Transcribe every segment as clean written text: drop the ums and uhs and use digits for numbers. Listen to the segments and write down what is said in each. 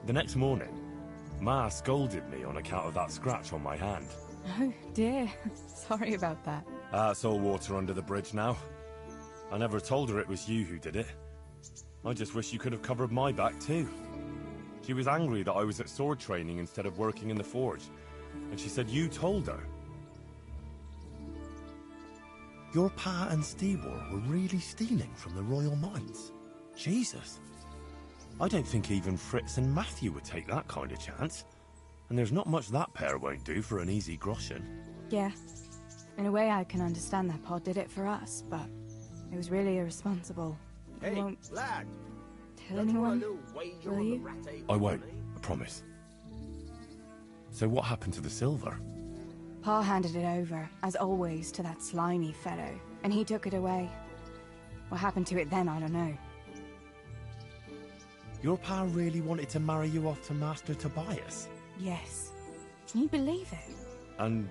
The next morning, Ma scolded me on account of that scratch on my hand. Oh, dear. Sorry about that. It's all water under the bridge now. I never told her it was you who did it. I just wish you could have covered my back too. She was angry that I was at sword training instead of working in the forge, and she said you told her. Your pa and Stebor were really stealing from the royal mines? Jesus. I don't think even Fritz and Matthew would take that kind of chance. And there's not much that pair won't do for an easy groschen. Yeah. In a way, I can understand that Pa did it for us, but it was really irresponsible. Hey, I won't lad! tell anyone, will you? I won't, I promise. So what happened to the silver? Pa handed it over, as always, to that slimy fellow, and he took it away. What happened to it then, I don't know. Your pa really wanted to marry you off to Master Tobias? Yes. Can you believe it? And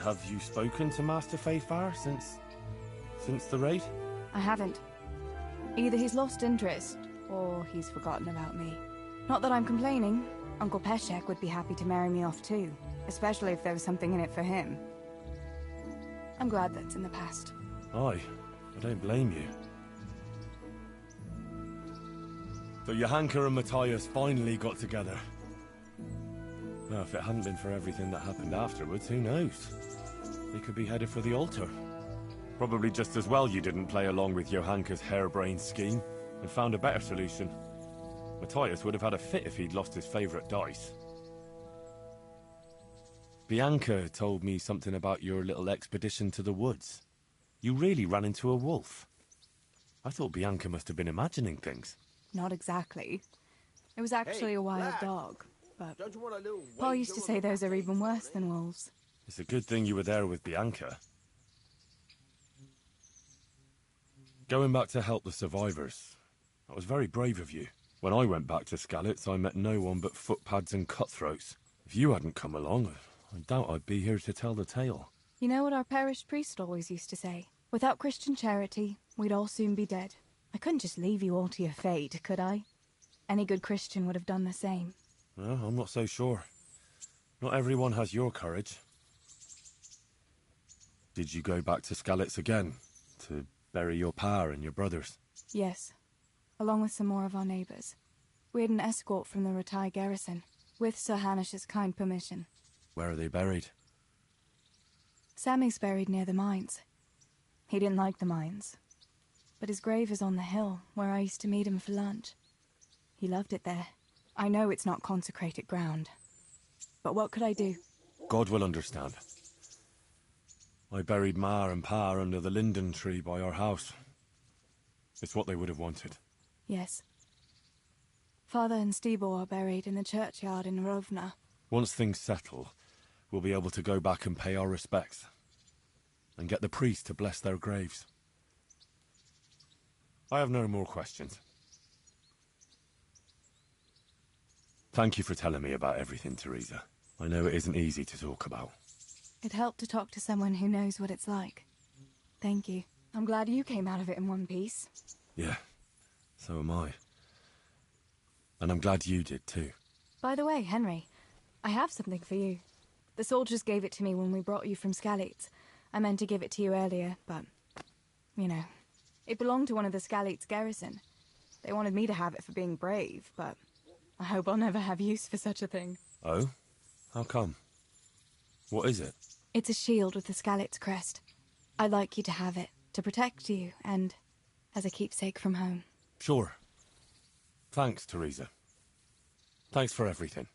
have you spoken to Master Faithfar since the raid? I haven't. Either he's lost interest, or he's forgotten about me. Not that I'm complaining. Uncle Peshek would be happy to marry me off too, especially if there was something in it for him. I'm glad that's in the past. Aye, I don't blame you. So Johanka and Matthias finally got together. Well, if it hadn't been for everything that happened afterwards, who knows? They could be headed for the altar. Probably just as well you didn't play along with Johanka's harebrained scheme and found a better solution. Matthias would have had a fit if he'd lost his favourite dice. Bianca told me something about your little expedition to the woods. You really ran into a wolf. I thought Bianca must have been imagining things. Not exactly. It was actually a wild dog, but Don't you want a little Pa wager used to on say the those are ratte, even worse honey? than wolves. It's a good thing you were there with Bianca. Going back to help the survivors. That was very brave of you. When I went back to Skalitz, I met no one but footpads and cutthroats. If you hadn't come along, I doubt I'd be here to tell the tale. You know what our parish priest always used to say? Without Christian charity, we'd all soon be dead. I couldn't just leave you all to your fate, could I? Any good Christian would have done the same. Well, I'm not so sure. Not everyone has your courage. Did you go back to Skalitz again? To bury your pa and your brothers? Yes, along with some more of our neighbours. We had an escort from the Ratai garrison, with Sir Hanish's kind permission. Where are they buried? Sammy's buried near the mines. He didn't like the mines, but his grave is on the hill where I used to meet him for lunch. He loved it there. I know it's not consecrated ground, but what could I do? God will understand. I buried Ma and Pa under the linden tree by our house. It's what they would have wanted. Yes. Father and Stebor are buried in the churchyard in Rovna. Once things settle, we'll be able to go back and pay our respects. And get the priest to bless their graves. I have no more questions. Thank you for telling me about everything, Teresa. I know it isn't easy to talk about. It helped to talk to someone who knows what it's like. Thank you. I'm glad you came out of it in one piece. Yeah, so am I. And I'm glad you did too. By the way, Henry, I have something for you. The soldiers gave it to me when we brought you from Skalitz. I meant to give it to you earlier, but, you know, it belonged to one of the Skalitz garrison. They wanted me to have it for being brave, but I hope I'll never have use for such a thing. Oh? How come? What is it? It's a shield with the Skalitz crest. I'd like you to have it, to protect you, and as a keepsake from home. Sure. Thanks, Teresa. Thanks for everything.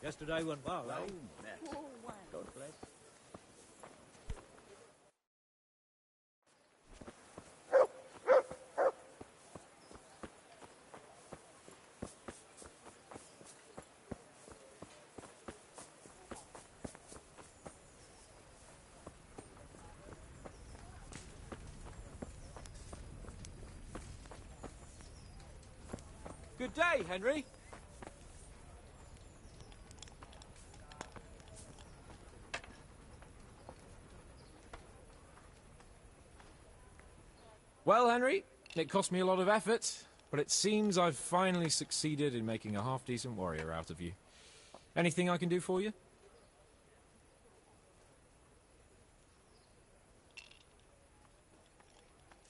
Yesterday went well, eh? God bless. Good day, Henry. Well, Henry, it cost me a lot of effort, but it seems I've finally succeeded in making a half-decent warrior out of you. Anything I can do for you?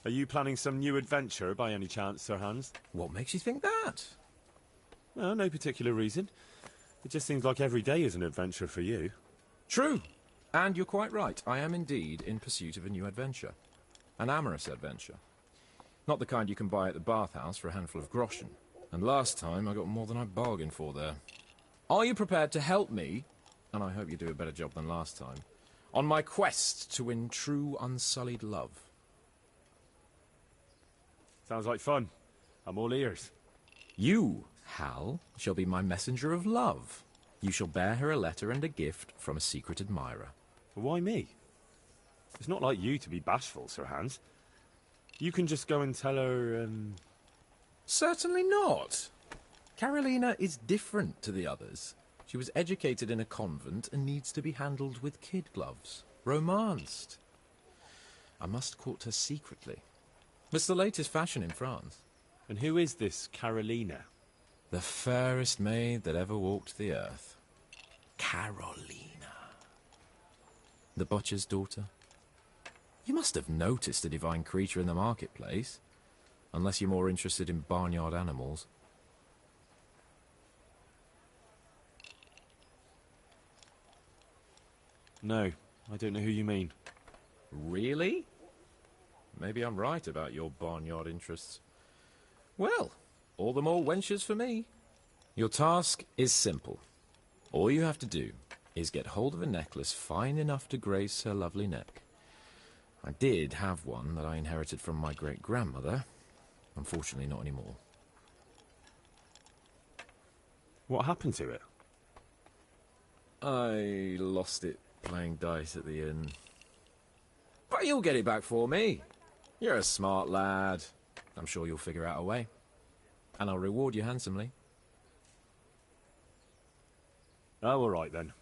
Are you planning some new adventure by any chance, Sir Hans? What makes you think that? Well, no particular reason. It just seems like every day is an adventure for you. True. And you're quite right. I am indeed in pursuit of a new adventure. An amorous adventure. Not the kind you can buy at the bathhouse for a handful of groschen. And last time I got more than I bargained for there. Are you prepared to help me, and I hope you do a better job than last time, on my quest to win true unsullied love? Sounds like fun. I'm all ears. You, Hal, shall be my messenger of love. You shall bear her a letter and a gift from a secret admirer. Why me? It's not like you to be bashful, Sir Hans. You can just go and tell her, Certainly not. Carolina is different to the others. She was educated in a convent and needs to be handled with kid gloves. Romanced. I must court her secretly. It's the latest fashion in France. And who is this Carolina? The fairest maid that ever walked the earth. Carolina. The butcher's daughter. You must have noticed a divine creature in the marketplace. Unless you're more interested in barnyard animals. No, I don't know who you mean. Really? Maybe I'm right about your barnyard interests. Well, all the more wenches for me. Your task is simple. All you have to do is get hold of a necklace fine enough to grace her lovely neck. I did have one that I inherited from my great-grandmother. Unfortunately, not anymore. What happened to it? I lost it playing dice at the inn. But you'll get it back for me. You're a smart lad. I'm sure you'll figure out a way. And I'll reward you handsomely. Oh, all right then.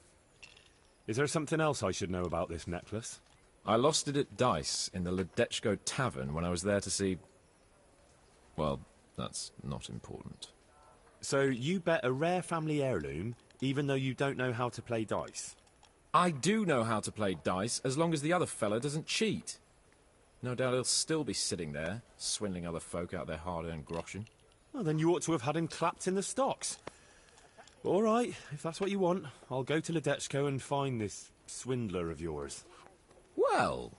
Is there something else I should know about this necklace? I lost it at dice in the Ledechko tavern when I was there to see... Well, that's not important. So you bet a rare family heirloom, even though you don't know how to play dice? I do know how to play dice, as long as the other fella doesn't cheat. No doubt he'll still be sitting there, swindling other folk out their hard-earned groschen. Well, then you ought to have had him clapped in the stocks. All right, if that's what you want, I'll go to Ledechko and find this swindler of yours. Well,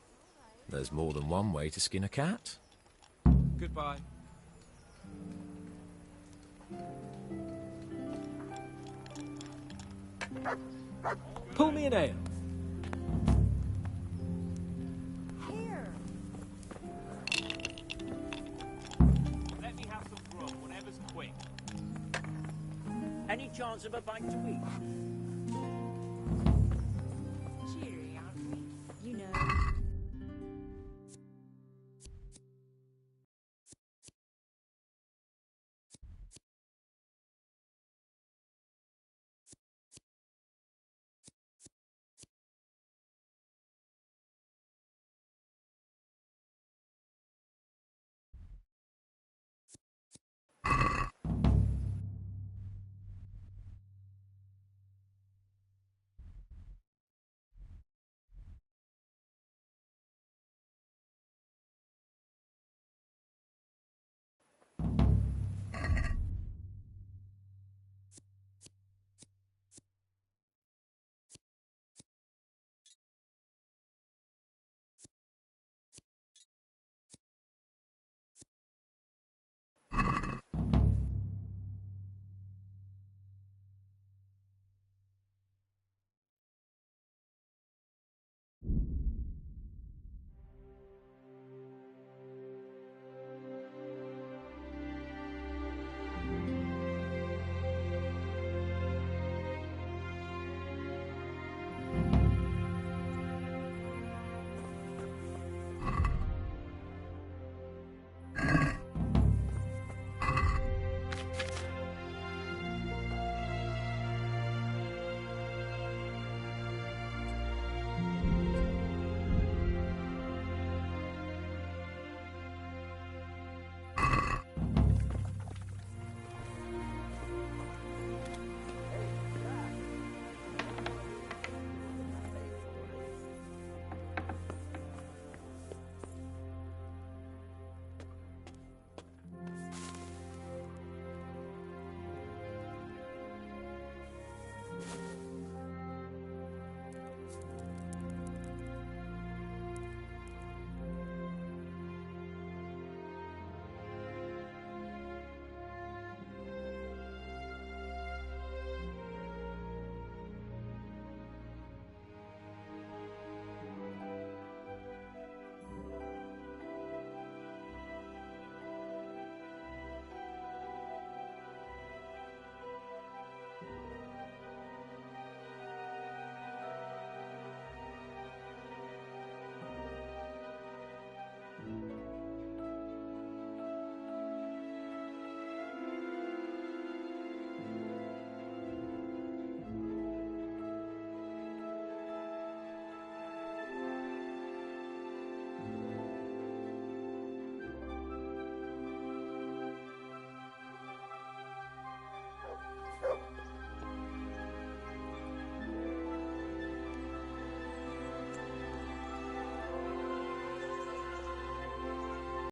there's more than one way to skin a cat. Goodbye. Pull me an ale. Here. Let me have some grub, whatever's quick. Any chance of a bite to eat?